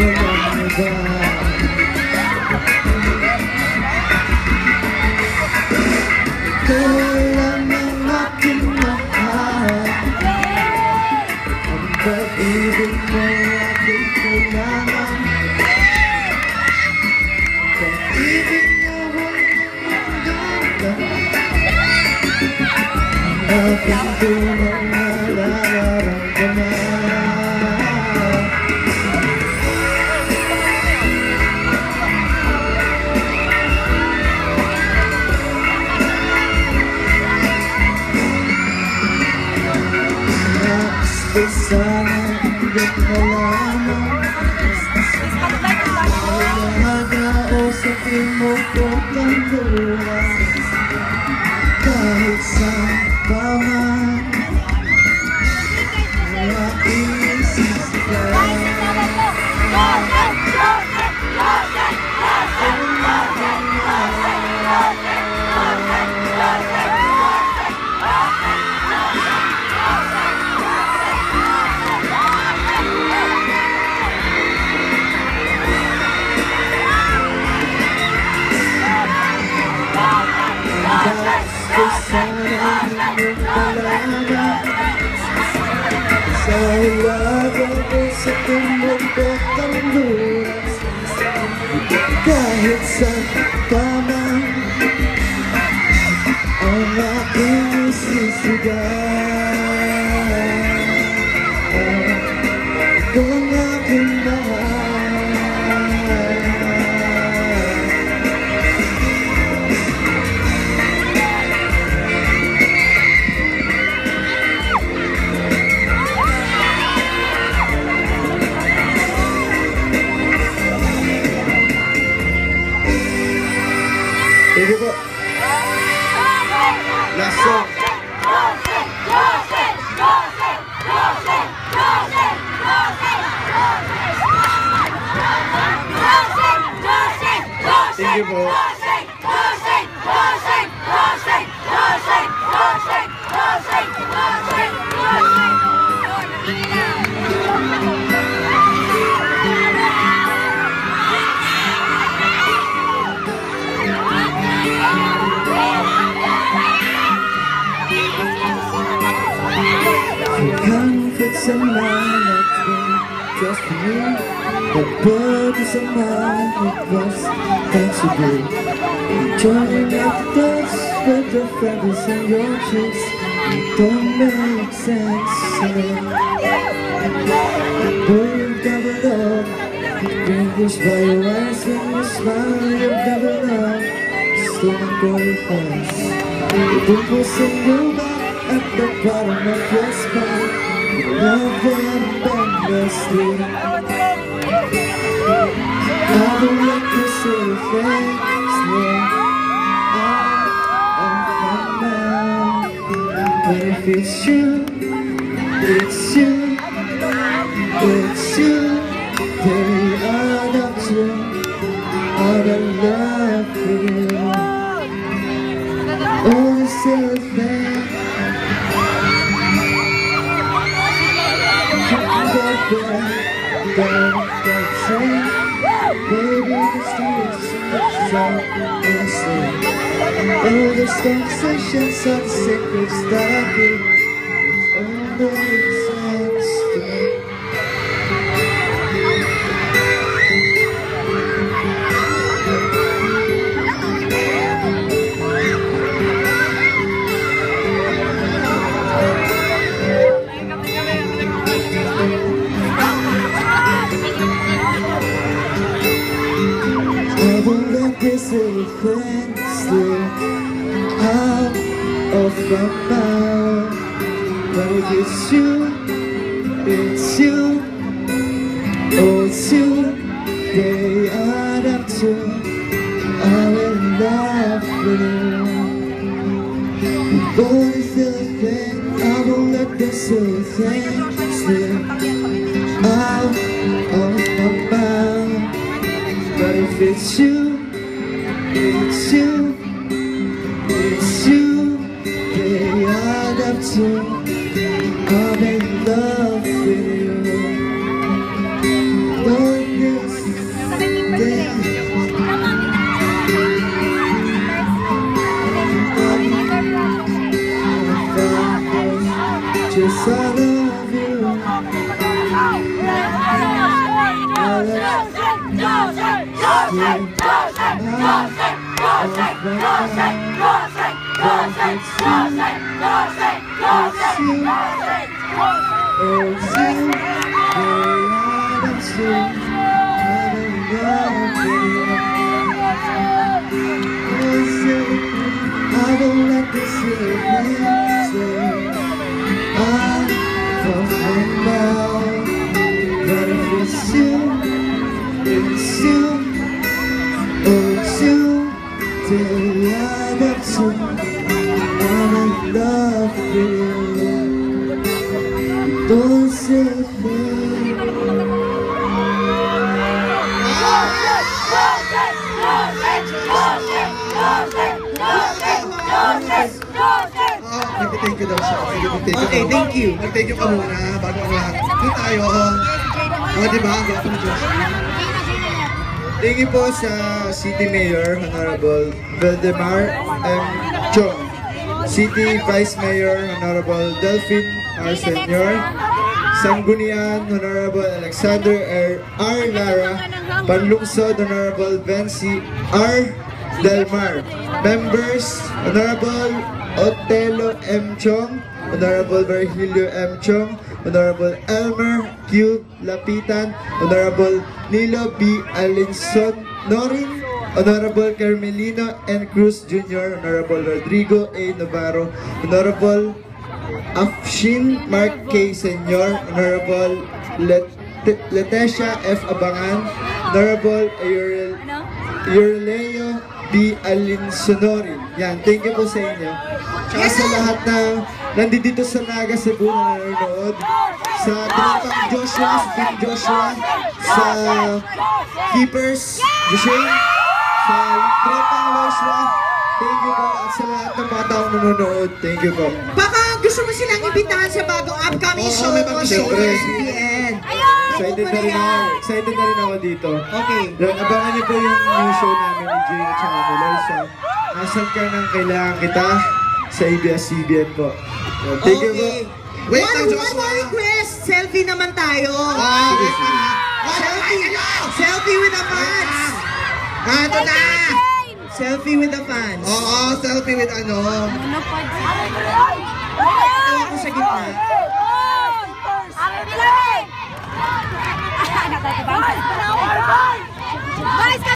walang iba. Ikaw lang ang aking mahal. Ang pag-ibig mo aking kailangan. Pag-ibig na walang hanggan. Aking tunay na nararamdaman. Sana hanggang malaman Mahalaga o sabihin mo ko kang luwas. Kahit saan pa man wala isisigaw. Sa hulaga ko sa tumubok ang lunas. Kahit saan pa man ang aking isisigaw. Ikaw ang aking mahal. Thank you po. Last song. Thank you po. Conflicts in mine that been just for me. The burdens of mine it was meant to be. Turning up the dust with the feathers in your cheeks. It don't make sense to me. Boy, you've never loved. Fingers by your eyes when you smile. You've never loved. Stolen by your face. The dimples in your back at the bottom of your spine. Love them endlessly. I will let you see your face out of my mind. But if it's you, it's you, it's you. Baby, I got you, all the love for you. Oh, this silly thing. Baby, the streets are innocent. All those conversations are the secrets that I keep. All the sense to me. This little thing slip out of my mouth. But if it's you, it's you. Oh, it's you. They add up to I'm in love with you. Oh, this little thing, I won't let this little thing slip out of my mouth. But if it's you, it's you, it's you. They add up to I'm in love with you. Don't you I won't let this hit me. I'm falling down, but if it's you, oh it's you, till the end of soon, I'm in love with you. Don't say a thing. Nag-thank you daw siya. Okay, thank you. Mag-thank you ka muna bago ang lahat. Doon tayo. Diba? Ang gwapo ni Josh. Thank you po sa City Mayor, Honorable Valdemar M. Chong, City Vice Mayor, Honorable Delphine R. Senior, Sanggunian, Honorable Alexander R. Lara, Panlungsod, Honorable Vency R. Delmar, Members, Honorable Otelo M. Chong, Honorable Virgilio M. Chong, Honorable Elmer Q. Lapitan, Honorable Nilo B. Alinson Norin, Honorable Carmelino N. Cruz Jr., Honorable Rodrigo A. Navarro, Honorable Afshin Mark K. Senior, Honorable Letecia F. Abangan, Honorable Eureleo B. Alinsonorin. Yan, thank you po sa inyo. Tsaka sa lahat na nandito sa Naga Cebu na nanonood, sa Tropang Joshua, sa Team Joshua, sa Keepers, Dushane, sa Tropang Joshua, thank you po. At sa lahat ng mga taong nanonood, thank you po. Baka gusto mo silang ibitahan sa bagong upcoming show may mo bagong sa show. ESPN. Excited na rin ako dito. Okay. Yan, abangan niyo po yung new show namin ni Jay at saka ni Loisa. Nasaan ka nang kailangan kita sa ABS-CBN po. Yan, thank you po. Wait lang, One Joshua. more request. Selfie naman tayo. Selfie with the fans. Ito na. Selfie with the fans. Oo, selfie with ano.